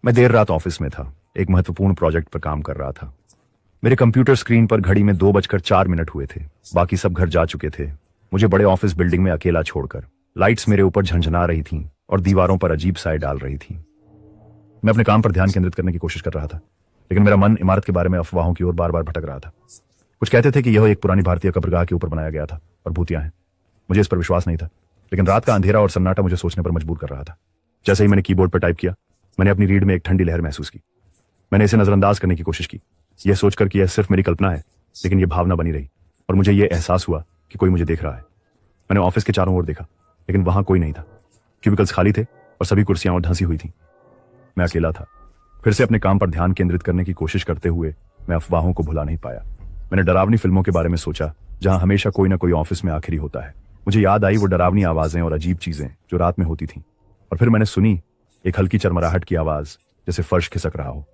मैं देर रात ऑफिस में था, एक महत्वपूर्ण प्रोजेक्ट पर काम कर रहा था। मेरे कंप्यूटर स्क्रीन पर घड़ी में 2:04 हुए थे। बाकी सब घर जा चुके थे, मुझे बड़े ऑफिस बिल्डिंग में अकेला छोड़कर। लाइट्स मेरे ऊपर झंझना रही थीं और दीवारों पर अजीब साए डाल रही थीं। मैं अपने काम पर ध्यान केंद्रित करने की कोशिश कर रहा था, लेकिन मेरा मन इमारत के बारे में अफवाहों की ओर बार बार भटक रहा था। कुछ कहते थे कि यह एक पुरानी भारतीय कब्रगाह के ऊपर बनाया गया था और भूतियां हैं। मुझे इस पर विश्वास नहीं था, लेकिन रात का अंधेरा और सन्नाटा मुझे सोचने पर मजबूर कर रहा था। जैसे ही मैंने कीबोर्ड पर टाइप किया, मैंने अपनी रीढ़ में एक ठंडी लहर महसूस की। मैंने इसे नजरअंदाज करने की कोशिश की, यह सोचकर कि यह सिर्फ मेरी कल्पना है, लेकिन यह भावना बनी रही और मुझे यह एहसास हुआ कि कोई मुझे देख रहा है। मैंने ऑफिस के चारों ओर देखा, लेकिन वहां कोई नहीं था। क्यूबिकल्स खाली थे और सभी कुर्सियां धंसी हुई थीं। मैं अकेला था। फिर से अपने काम पर ध्यान केंद्रित करने की कोशिश करते हुए मैं अफवाहों को भुला नहीं पाया। मैंने डरावनी फिल्मों के बारे में सोचा, जहां हमेशा कोई ना कोई ऑफिस में आखिरी होता है। मुझे याद आई वो डरावनी आवाजें और अजीब चीजें जो रात में होती थीं। और फिर मैंने सुनी एक हल्की चरमराहट की आवाज, जैसे फर्श खिसक रहा हो।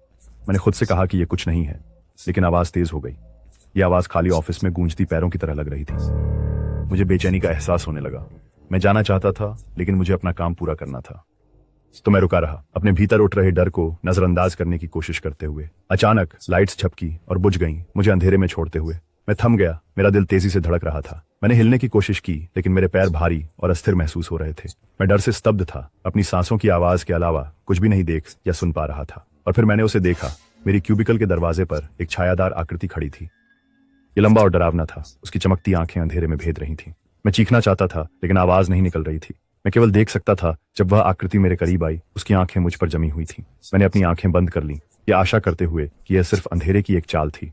मैंने खुद से कहा कि यह कुछ नहीं है, लेकिन आवाज तेज हो गई। यह आवाज खाली ऑफिस में गूंजती पैरों की तरह लग रही थी। मुझे बेचैनी का एहसास होने लगा। मैं जाना चाहता था, लेकिन मुझे अपना काम पूरा करना था। तो मैं रुका रहा, अपने भीतर उठ रहे डर को नजरअंदाज करने की कोशिश करते हुए। अचानक लाइट्स झपकी और बुझ गईं, मुझे अंधेरे में छोड़ते हुए। मैं थम गया, मेरा दिल तेजी से धड़क रहा था। मैंने हिलने की कोशिश की, लेकिन मेरे पैर भारी और अस्थिर महसूस हो रहे थे। मैं डर से स्तब्ध था, अपनी सांसों की आवाज के अलावा कुछ भी नहीं देख या सुन पा रहा था। और फिर मैंने उसे देखा। मेरी क्यूबिकल के दरवाजे पर एक छायादार आकृति खड़ी थी। ये लंबा और डरावना था, उसकी चमकती आंखें अंधेरे में भेद रही थीं। मैं चीखना चाहता था, लेकिन आवाज नहीं निकल रही थी। मैं केवल देख सकता था। जब वह आकृति मेरे करीब आई, उसकी आंखें मुझ पर जमी हुई थीं। मैंने अपनी आंखें बंद कर लीं, ये आशा करते हुए कि यह सिर्फ अंधेरे की एक चाल थी।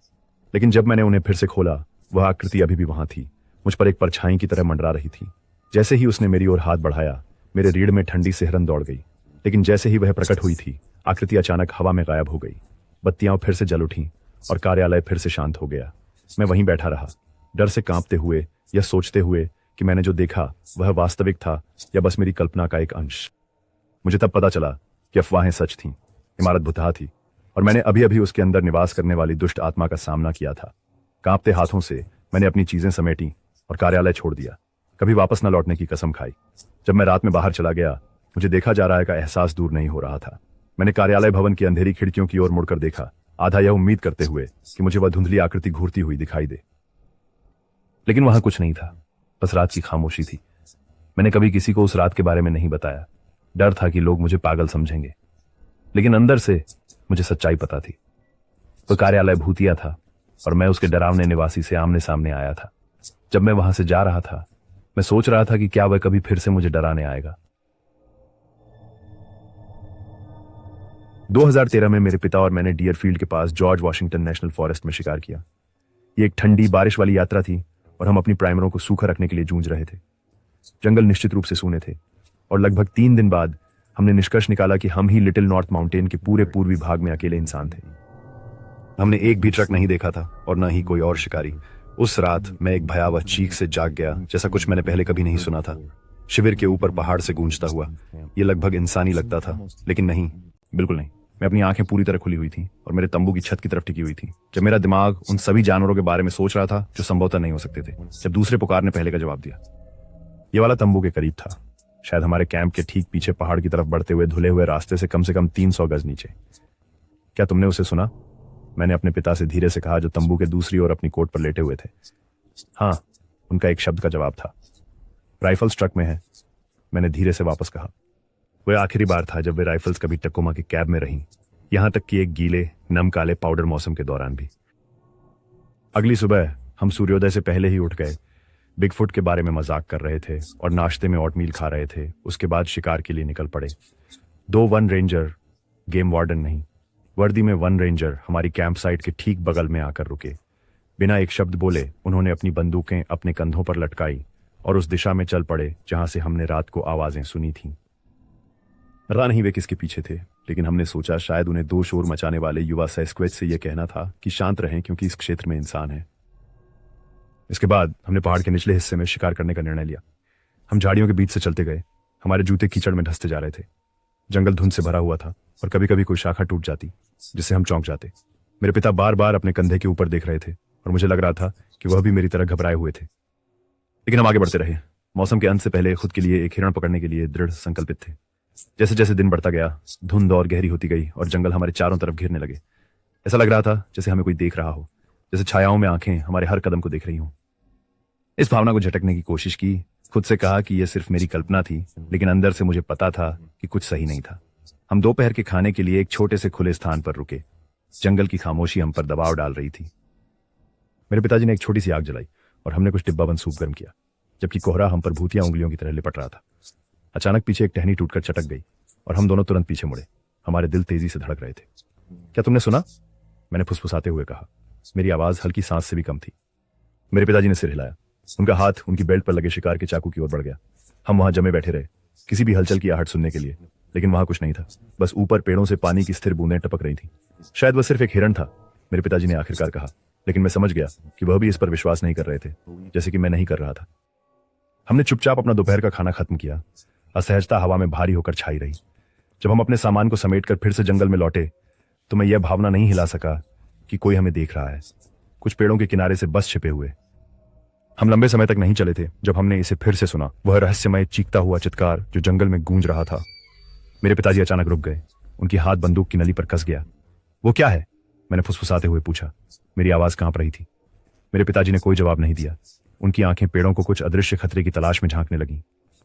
लेकिन जब मैंने उन्हें फिर से खोला, वह आकृति अभी भी वहां थी, मुझ पर एक परछाई की तरह मंडरा रही थी। जैसे ही उसने मेरी ओर हाथ बढ़ाया, मेरे रीढ़ में ठंडी सिहरन दौड़ गई। लेकिन जैसे ही वह प्रकट हुई थी, आकृति अचानक हवा में गायब हो गई। बत्तियां फिर से जल उठीं और कार्यालय फिर से शांत हो गया। मैं वहीं बैठा रहा, डर से कांपते हुए, यह सोचते हुए कि मैंने जो देखा वह वास्तविक था या बस मेरी कल्पना का एक अंश। मुझे तब पता चला कि अफवाहें सच थीं, इमारत भुतहा थी और मैंने अभी अभी उसके अंदर निवास करने वाली दुष्ट आत्मा का सामना किया था। कांपते हाथों से मैंने अपनी चीजें समेटी और कार्यालय छोड़ दिया। कभी वापस न लौटने की कसम खाई। जब मैं रात में बाहर चला गया, मुझे देखा जा रहा है का एहसास दूर नहीं हो रहा था। मैंने कार्यालय भवन की अंधेरी खिड़कियों की ओर मुड़कर देखा, आधा यह उम्मीद करते हुए कि मुझे वह धुंधली आकृति घूरती हुई दिखाई दे। लेकिन वहां कुछ नहीं था, बस रात की खामोशी थी। मैंने कभी किसी को उस रात के बारे में नहीं बताया। डर था कि लोग मुझे पागल समझेंगे, लेकिन अंदर से मुझे सच्चाई पता थी। वो कार्यालय भूतिया था और मैं उसके डरावने निवासी से आमने सामने आया था। जब मैं वहां से जा रहा था, मैं सोच रहा था कि क्या वह कभी फिर से मुझे डराने आएगा। 2013 में मेरे पिता और मैंने डियरफील्ड के पास जॉर्ज वॉशिंगटन नेशनल फॉरेस्ट में शिकार किया। ये एक ठंडी बारिश वाली यात्रा थी और हम अपनी प्राइमरों को सूखा रखने के लिए जूझ रहे थे। जंगल निश्चित रूप से सूने थे और लगभग 3 दिन बाद हमने निष्कर्ष निकाला कि हम ही लिटिल नॉर्थ माउंटेन के पूरे पूर्वी भाग में अकेले इंसान थे। हमने एक भी ट्रक नहीं देखा था और न ही कोई और शिकारी। उस रात मैं एक भयावह चीख से जाग गया, जैसा कुछ मैंने पहले कभी नहीं सुना था। शिविर के ऊपर पहाड़ से गूंजता हुआ ये लगभग इंसानी लगता था, लेकिन नहीं, बिल्कुल नहीं। मैं अपनी आंखें पूरी तरह खुली हुई थी और मेरे तंबू की छत की तरफ टिकी हुई थी। जब मेरा दिमाग उन सभी जानवरों के बारे में सोच रहा था जो संभवतः नहीं हो सकते थे, जब दूसरे पुकार ने पहले का जवाब दिया। ये वाला तंबू के करीब था, शायद हमारे कैंप के ठीक पीछे पहाड़ की तरफ बढ़ते हुए धुले हुए रास्ते से कम 300 गज नीचे। क्या तुमने उसे सुना? मैंने अपने पिता से धीरे से कहा, जो तंबू के दूसरी ओर अपनी कोट पर लेटे हुए थे। हाँ, उनका एक शब्द का जवाब था। राइफल्स ट्रक में है, मैंने धीरे से वापस कहा। वह आखिरी बार था जब वे राइफल्स कभी टकोमा की कैब में रहीं, यहां तक कि एक गीले नम काले पाउडर मौसम के दौरान भी। अगली सुबह हम सूर्योदय से पहले ही उठ गए, बिगफुट के बारे में मजाक कर रहे थे और नाश्ते में ओटमील खा रहे थे। उसके बाद शिकार के लिए निकल पड़े। 2 वन रेंजर, गेम वार्डन नहीं, वर्दी में वन रेंजर हमारी कैंप साइट के ठीक बगल में आकर रुके। बिना एक शब्द बोले उन्होंने अपनी बंदूकें अपने कंधों पर लटकाई और उस दिशा में चल पड़े जहां से हमने रात को आवाजें सुनी थीं। पता नहीं वे किसके पीछे थे, लेकिन हमने सोचा शायद उन्हें 2 शोर मचाने वाले युवा सैस्क्विच से यह कहना था कि शांत रहें, क्योंकि इस क्षेत्र में इंसान है। इसके बाद हमने पहाड़ के निचले हिस्से में शिकार करने का निर्णय लिया। हम झाड़ियों के बीच से चलते गए, हमारे जूते कीचड़ में धंसते जा रहे थे। जंगल धुंध से भरा हुआ था और कभी कभी कोई शाखा टूट जाती, जिससे हम चौंक जाते। मेरे पिता बार बार अपने कंधे के ऊपर देख रहे थे और मुझे लग रहा था कि वह भी मेरी तरह घबराए हुए थे। लेकिन हम आगे बढ़ते रहे। मौसम के अंत से पहले खुद के लिए एक हिरण पकड़ने के लिए दृढ़ संकल्पित थे। जैसे जैसे दिन बढ़ता गया धुंध और गहरी होती गई और जंगल हमारे चारों तरफ घिरने लगे। ऐसा लग रहा था जैसे हमें कोई देख रहा हो, जैसे छायाओं में आंखें हमारे हर कदम को देख रही हों। इस भावना को झटकने की कोशिश की, खुद से कहा कि यह सिर्फ मेरी कल्पना थी, लेकिन अंदर से मुझे पता था कि कुछ सही नहीं था। हम दोपहर के खाने के लिए एक छोटे से खुले स्थान पर रुके। जंगल की खामोशी हम पर दबाव डाल रही थी। मेरे पिताजी ने एक छोटी सी आग जलाई और हमने कुछ डिब्बाबंद सूप गर्म किया, जबकि कोहरा हम पर भूतिया उंगलियों की तरह लिपट रहा था। अचानक पीछे एक टहनी टूटकर चटक गई और हम दोनों तुरंत पीछे मुड़े। हमारे दिल तेजी से धड़क रहे थे। क्या तुमने सुना? मैंने फुसफुसाते हुए कहा। मेरी आवाज हल्की सांस से भी कम थी। मेरे पिताजी ने सिर हिलाया। उनका हाथ उनकी बेल्ट पर लगे शिकार के चाकू की ओर बढ़ गया। हम वहां जमे बैठे रहे, किसी भी हलचल की आहट सुनने के लिए, लेकिन वहां कुछ नहीं था। बस ऊपर पेड़ों से पानी की स्थिर बूंदें टपक रही थी। शायद वह सिर्फ एक हिरण था, मेरे पिताजी ने आखिरकार कहा, लेकिन मैं समझ गया कि वह भी इस पर विश्वास नहीं कर रहे थे, जैसे कि मैं नहीं कर रहा था। हमने चुपचाप अपना दोपहर का खाना खत्म किया। असहजता हवा में भारी होकर छाई रही। जब हम अपने सामान को समेटकर फिर से जंगल में लौटे तो मैं यह भावना नहीं हिला सका कि कोई हमें देख रहा है, कुछ पेड़ों के किनारे से बस छिपे हुए। हम लंबे समय तक नहीं चले थे जब हमने इसे फिर से सुना, वह रहस्यमय चीखता हुआ चित्कार जो जंगल में गूंज रहा था। मेरे पिताजी अचानक रुक गए। उनकी हाथ बंदूक की नली पर कस गया। वो क्या है? मैंने फुसफुसाते हुए पूछा। मेरी आवाज कांप रही थी। मेरे पिताजी ने कोई जवाब नहीं दिया। उनकी आंखें पेड़ों को कुछ अदृश्य खतरे की तलाश में झांकने लगीं।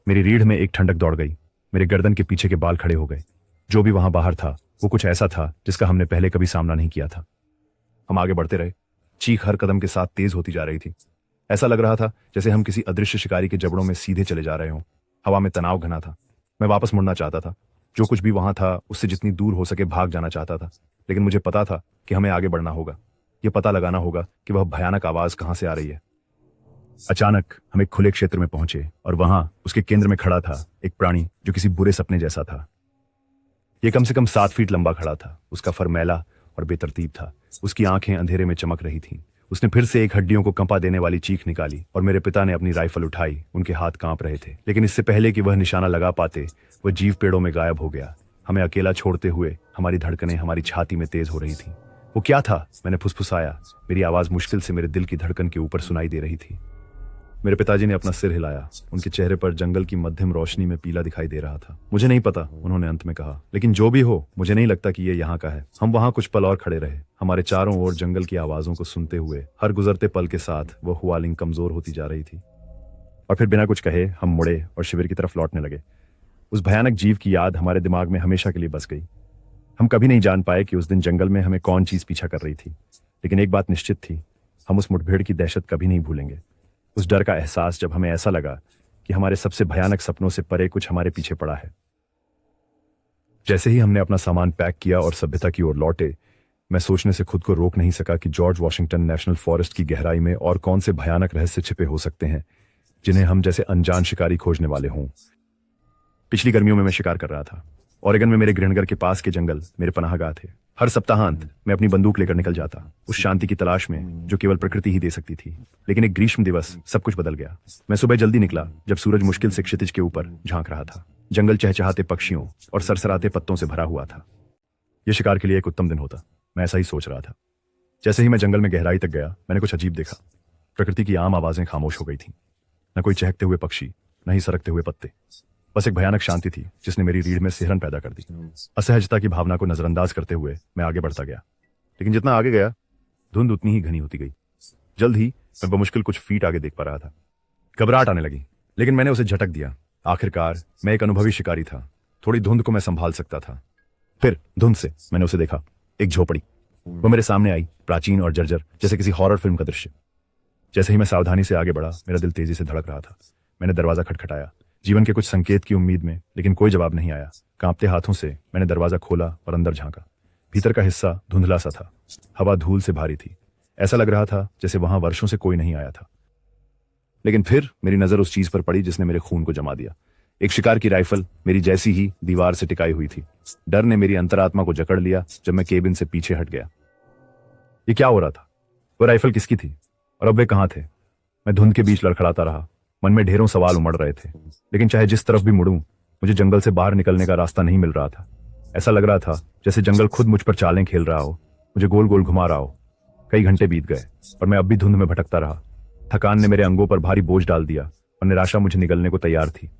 मेरी रीढ़ में एक ठंडक दौड़ गई। मेरे गर्दन के पीछे के बाल खड़े हो गए। जो भी वहां बाहर था वो कुछ ऐसा था जिसका हमने पहले कभी सामना नहीं किया था। हम आगे बढ़ते रहे। चीख हर कदम के साथ तेज होती जा रही थी। ऐसा लग रहा था जैसे हम किसी अदृश्य शिकारी के जबड़ों में सीधे चले जा रहे हों। हवा में तनाव घना था। मैं वापस मुड़ना चाहता था। जो कुछ भी वहां था उससे जितनी दूर हो सके भाग जाना चाहता था, लेकिन मुझे पता था कि हमें आगे बढ़ना होगा। यह पता लगाना होगा कि वह भयानक आवाज कहां से आ रही है। अचानक हम एक खुले क्षेत्र में पहुंचे और वहां उसके केंद्र में खड़ा था एक प्राणी जो किसी बुरे सपने जैसा था। यह कम से कम 7 फीट लंबा खड़ा था। उसका फर मैला और बेतरतीब था। उसकी आंखें अंधेरे में चमक रही थीं। उसने फिर से एक हड्डियों को कंपा देने वाली चीख निकाली और मेरे पिता ने अपनी राइफल उठाई। उनके हाथ कांप रहे थे, लेकिन इससे पहले कि वह निशाना लगा पाते वह जीव पेड़ों में गायब हो गया। हमें अकेला छोड़ते हुए हमारी धड़कनें हमारी छाती में तेज हो रही थी। वो क्या था? मैंने फुसफुसाया। मेरी आवाज मुश्किल से मेरे दिल की धड़कन के ऊपर सुनाई दे रही थी। मेरे पिताजी ने अपना सिर हिलाया। उनके चेहरे पर जंगल की मध्यम रोशनी में पीला दिखाई दे रहा था। मुझे नहीं पता, उन्होंने अंत में कहा, लेकिन जो भी हो मुझे नहीं लगता कि ये यहाँ का है। हम वहां कुछ पल और खड़े रहे, हमारे चारों ओर जंगल की आवाजों को सुनते हुए। हर गुजरते पल के साथ वह हुआलिंग कमजोर होती जा रही थी। और फिर बिना कुछ कहे हम मुड़े और शिविर की तरफ लौटने लगे। उस भयानक जीव की याद हमारे दिमाग में हमेशा के लिए बस गई। हम कभी नहीं जान पाए कि उस दिन जंगल में हमें कौन चीज पीछा कर रही थी, लेकिन एक बात निश्चित थी, हम उस मुठभेड़ की दहशत कभी नहीं भूलेंगे। उस डर का एहसास जब हमें ऐसा लगा कि हमारे सबसे भयानक सपनों से परे कुछ हमारे पीछे पड़ा है। जैसे ही हमने अपना सामान पैक किया और सभ्यता की ओर लौटे, मैं सोचने से खुद को रोक नहीं सका कि जॉर्ज वॉशिंगटन नेशनल फॉरेस्ट की गहराई में और कौन से भयानक रहस्य छिपे हो सकते हैं जिन्हें हम जैसे अनजान शिकारी खोजने वाले हों। पिछली गर्मियों में मैं शिकार कर रहा था। ओरेगन में मेरे गृहनगर के पास के जंगल मेरे पनाहगाह थे। हर सप्ताहांत मैं अपनी बंदूक लेकर निकल जाता, उस शांति की तलाश में जो केवल प्रकृति ही दे सकती थी। लेकिन एक ग्रीष्म दिवस सब कुछ बदल गया। मैं सुबह जल्दी निकला जब सूरज मुश्किल से क्षितिज के ऊपर झांक रहा था। जंगल चहचहाते पक्षियों और सरसराते पत्तों से भरा हुआ था। यह शिकार के लिए एक उत्तम दिन होता, मैं ऐसा ही सोच रहा था। जैसे ही मैं जंगल में गहराई तक गया, मैंने कुछ अजीब देखा। प्रकृति की आम आवाजें खामोश हो गई थीं। न कोई चहकते हुए पक्षी, न ही सरकते हुए पत्ते। बस एक भयानक शांति थी जिसने मेरी रीढ़ में सिहरन पैदा कर दी। असहजता की भावना को नजरअंदाज करते हुए मैं आगे बढ़ता गया, लेकिन जितना आगे गया धुंध उतनी ही घनी होती गई। जल्द ही मैं बमुश्किल कुछ फीट आगे देख पा रहा था। घबराहट आने लगी, लेकिन मैंने उसे झटक दिया। आखिरकार मैं एक अनुभवी शिकारी था। थोड़ी धुंध को मैं संभाल सकता था। फिर धुंध से मैंने उसे देखा, एक झोपड़ी। वो मेरे सामने आई, प्राचीन और जर्जर, जैसे किसी हॉरर फिल्म का दृश्य। जैसे ही मैं सावधानी से आगे बढ़ा, मेरा दिल तेजी से धड़क रहा था। मैंने दरवाजा खटखटाया, जीवन के कुछ संकेत की उम्मीद में, लेकिन कोई जवाब नहीं आया। कांपते हाथों से मैंने दरवाजा खोला और अंदर झांका। भीतर का हिस्सा धुंधला सा था। हवा धूल से भारी थी। ऐसा लग रहा था जैसे वहां वर्षों से कोई नहीं आया था। लेकिन फिर मेरी नजर उस चीज पर पड़ी जिसने मेरे खून को जमा दिया। एक शिकार की राइफल मेरी जैसी ही दीवार से टिकाई हुई थी। डर ने मेरी अंतरात्मा को जकड़ लिया जब मैं केबिन से पीछे हट गया। ये क्या हो रहा था? वो राइफल किसकी थी और अब वे कहां थे? मैं धुंध के बीच लड़खड़ाता रहा। मन में ढेरों सवाल उमड़ रहे थे, लेकिन चाहे जिस तरफ भी मुड़ूं, मुझे जंगल से बाहर निकलने का रास्ता नहीं मिल रहा था। ऐसा लग रहा था जैसे जंगल खुद मुझ पर चालें खेल रहा हो, मुझे गोल गोल घुमा रहा हो। कई घंटे बीत गए और मैं अब भी धुंध में भटकता रहा। थकान ने मेरे अंगों पर भारी बोझ डाल दिया और निराशा मुझे निगलने को तैयार थी।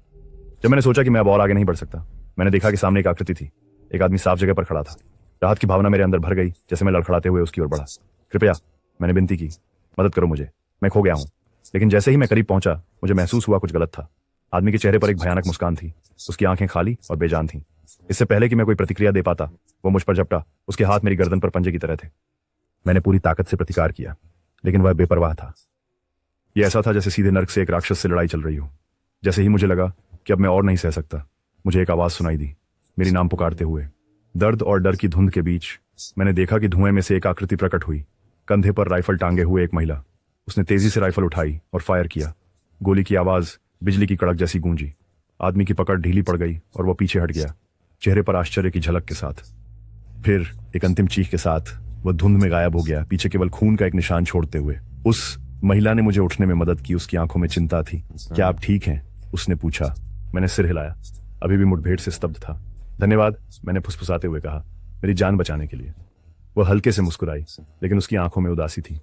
जब मैंने सोचा कि मैं अब और आगे नहीं बढ़ सकता, मैंने देखा कि सामने एक आकृति थी। एक आदमी साफ जगह पर खड़ा था। राहत की भावना मेरे अंदर भर गई। जैसे मैं लड़खड़ाते हुए उसकी ओर बढ़ा। कृपया, मैंने विनती की, मदद करो मुझे, मैं खो गया हूं। लेकिन जैसे ही मैं करीब पहुंचा, मुझे महसूस हुआ कुछ गलत था। आदमी के चेहरे पर एक भयानक मुस्कान थी। उसकी आंखें खाली और बेजान थीं। इससे पहले कि मैं कोई प्रतिक्रिया दे पाता, वो मुझ पर झपटा। उसके हाथ मेरी गर्दन पर पंजे की तरह थे। मैंने पूरी ताकत से प्रतिकार किया, लेकिन वह बेपरवाह था। यह ऐसा था जैसे सीधे नर्क से एक राक्षस से लड़ाई चल रही हो। जैसे ही मुझे लगा कि अब मैं और नहीं सह सकता, मुझे एक आवाज सुनाई दी, मेरी नाम पुकारते हुए। दर्द और डर की धुंध के बीच मैंने देखा कि धुएं में से एक आकृति प्रकट हुई। कंधे पर राइफल टांगे हुए एक महिला। उसने तेजी से राइफल उठाई और फायर किया। गोली की आवाज बिजली की कड़क जैसी गूंजी। आदमी की पकड़ ढीली पड़ गई और वह पीछे हट गया, चेहरे पर आश्चर्य की झलक के साथ। फिर एक अंतिम चीख के साथ वह धुंध में गायब हो गया, पीछे केवल खून का एक निशान छोड़ते हुए। उस महिला ने मुझे उठने में मदद की। उसकी आंखों में चिंता थी। क्या आप ठीक हैं? उसने पूछा। मैंने सिर हिलाया, अभी भी मुठभेड़ से स्तब्ध था। धन्यवाद, मैंने फुसफुसाते हुए कहा, मेरी जान बचाने के लिए। वह हल्के से मुस्कुराई, लेकिन उसकी आंखों में उदासी थी।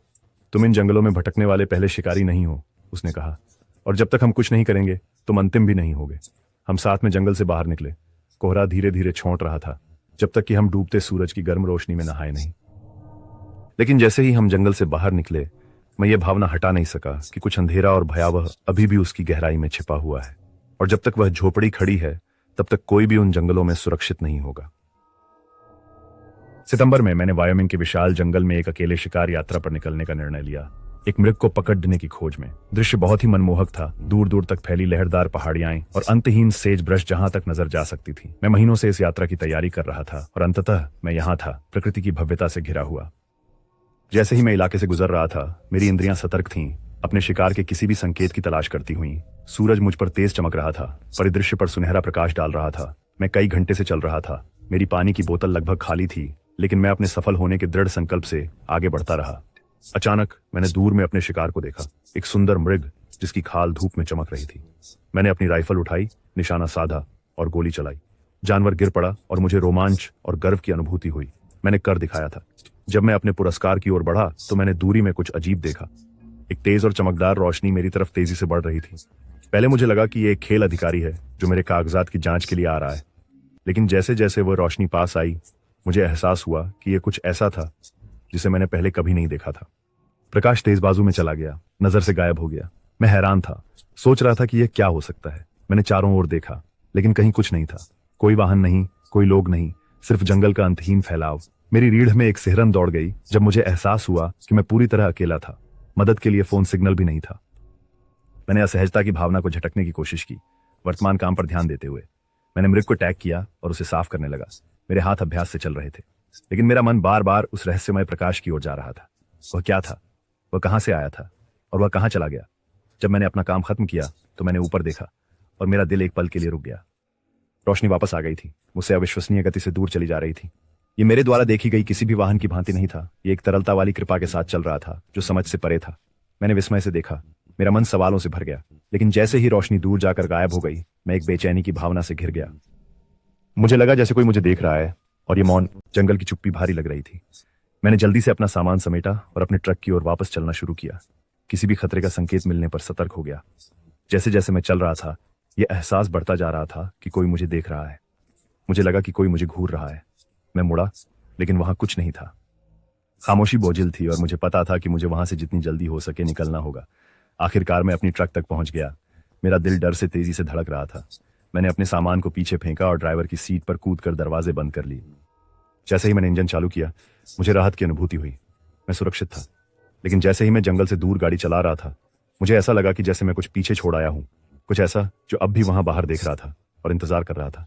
तुम इन जंगलों में भटकने वाले पहले शिकारी नहीं हो, उसने कहा, और जब तक हम कुछ नहीं करेंगे तुम अंतिम भी नहीं होगे। हम साथ में जंगल से बाहर निकले। कोहरा धीरे धीरे छौंट रहा था, जब तक कि हम डूबते सूरज की गर्म रोशनी में नहाए नहीं। लेकिन जैसे ही हम जंगल से बाहर निकले, मैं ये भावना हटा नहीं सका कि कुछ अंधेरा और भयावह अभी भी उसकी गहराई में छिपा हुआ है, और जब तक वह झोपड़ी खड़ी है तब तक कोई भी उन जंगलों में सुरक्षित नहीं होगा। सितंबर में मैंने वायोमिंग के विशाल जंगल में एक अकेले शिकार यात्रा पर निकलने का निर्णय लिया, एक मृग को पकड़ने की खोज में। दृश्य बहुत ही मनमोहक था। दूर दूर तक फैली लहरदार पहाड़ियां और अंतहीन सेज ब्रश जहां तक नजर जा सकती थी। मैं महीनों से इस यात्रा की तैयारी कर रहा था, और अंततः मैं यहां था, प्रकृति की भव्यता से घिरा हुआ। जैसे ही मैं इलाके से गुजर रहा था, मेरी इंद्रियां सतर्क थीं, अपने शिकार के किसी भी संकेत की तलाश करती हुई। सूरज मुझ पर तेज चमक रहा था, परिदृश्य पर सुनहरा प्रकाश डाल रहा था। मैं कई घंटे से चल रहा था। मेरी पानी की बोतल लगभग खाली थी, लेकिन मैं अपने सफल होने के दृढ़ संकल्प से आगे बढ़ता रहा। अचानक मैंने दूर में अपने शिकार को देखा, एक सुंदर मृग जिसकी खाल धूप में चमक रही थी। मैंने अपनी राइफल उठाई, निशाना साधा और गोली चलाई। जानवर गिर पड़ा और मुझे रोमांच और गर्व की अनुभूति हुई। मैंने कर दिखाया था। जब मैं अपने पुरस्कार की ओर बढ़ा तो मैंने दूरी में कुछ अजीब देखा। एक तेज और चमकदार रोशनी मेरी तरफ तेजी से बढ़ रही थी। पहले मुझे लगा कि ये एक खेल अधिकारी है जो मेरे कागजात की जांच के लिए आ रहा है, लेकिन जैसे जैसे वह रोशनी पास आई, मुझे एहसास हुआ कि यह कुछ ऐसा था जिसे मैंने पहले कभी नहीं देखा था। प्रकाश तेज बाजू में चला गया, नजर से गायब हो गया। मैं हैरान था, सोच रहा था कि यह क्या हो सकता है। मैंने चारों ओर देखा, लेकिन कहीं कुछ नहीं था। कोई वाहन नहीं, कोई लोग नहीं, सिर्फ जंगल का अंतहीन फैलाव। मेरी रीढ़ में एक सिहरन दौड़ गई जब मुझे एहसास हुआ कि मैं पूरी तरह अकेला था। मदद के लिए फोन सिग्नल भी नहीं था। मैंने असहजता की भावना को झटकने की कोशिश की, वर्तमान काम पर ध्यान देते हुए। मैंने मृग को टैग किया और उसे साफ करने लगा। मेरे हाथ अभ्यास से चल रहे थे, लेकिन मेरा मन बार बार उस रहस्यमय प्रकाश की ओर जा रहा था। वह क्या था? वह कहां से आया था? और वह कहां चला गया? जब मैंने अपना काम खत्म किया तो मैंने ऊपर देखा और मेरा दिल एक पल के लिए रुक गया। रोशनी वापस आ गई थी, मुझसे अविश्वसनीय गति से दूर चली जा रही थी। ये मेरे द्वारा देखी गई किसी भी वाहन की भांति नहीं था। ये एक तरलता वाली कृपा के साथ चल रहा था जो समझ से परे था। मैंने विस्मय से देखा, मेरा मन सवालों से भर गया। लेकिन जैसे ही रोशनी दूर जाकर गायब हो गई, मैं एक बेचैनी की भावना से घिर गया। मुझे लगा जैसे कोई मुझे देख रहा है, और ये मौन, जंगल की चुप्पी भारी लग रही थी। मैंने जल्दी से अपना सामान समेटा और अपने ट्रक की ओर वापस चलना शुरू किया। किसी भी खतरे का संकेत मिलने पर सतर्क हो गया। जैसे जैसे मैं चल रहा था, यह एहसास बढ़ता जा रहा था कि कोई मुझे देख रहा है। मुझे लगा कि कोई मुझे घूर रहा है। मैं मुड़ा, लेकिन वहां कुछ नहीं था। खामोशी बोझिल थी और मुझे पता था कि मुझे वहां से जितनी जल्दी हो सके निकलना होगा। आखिरकार मैं अपनी ट्रक तक पहुंच गया। मेरा दिल डर से तेजी से धड़क रहा था। मैंने अपने सामान को पीछे फेंका और ड्राइवर की सीट पर कूदकर दरवाजे बंद कर लिए। जैसे ही मैंने इंजन चालू किया, मुझे राहत की अनुभूति हुई। मैं सुरक्षित था। लेकिन जैसे ही मैं जंगल से दूर गाड़ी चला रहा था, मुझे ऐसा लगा कि जैसे मैं कुछ पीछे छोड़ आया हूं, कुछ ऐसा जो अब भी वहां बाहर देख रहा था और इंतजार कर रहा था।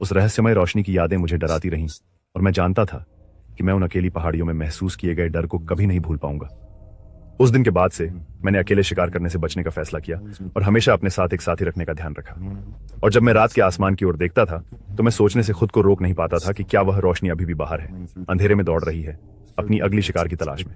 उस रहस्यमय रोशनी की यादें मुझे डराती रहीं, और मैं जानता था कि मैं उन अकेली पहाड़ियों में महसूस किए गए डर को कभी नहीं भूल पाऊंगा। उस दिन के बाद से मैंने अकेले शिकार करने से बचने का फैसला किया और हमेशा अपने साथ एक साथी रखने का ध्यान रखा। और जब मैं रात के आसमान की ओर देखता था तो मैं सोचने से खुद को रोक नहीं पाता था कि क्या वह रोशनी अभी भी बाहर है, अंधेरे में दौड़ रही है, अपनी अगली शिकार की तलाश में।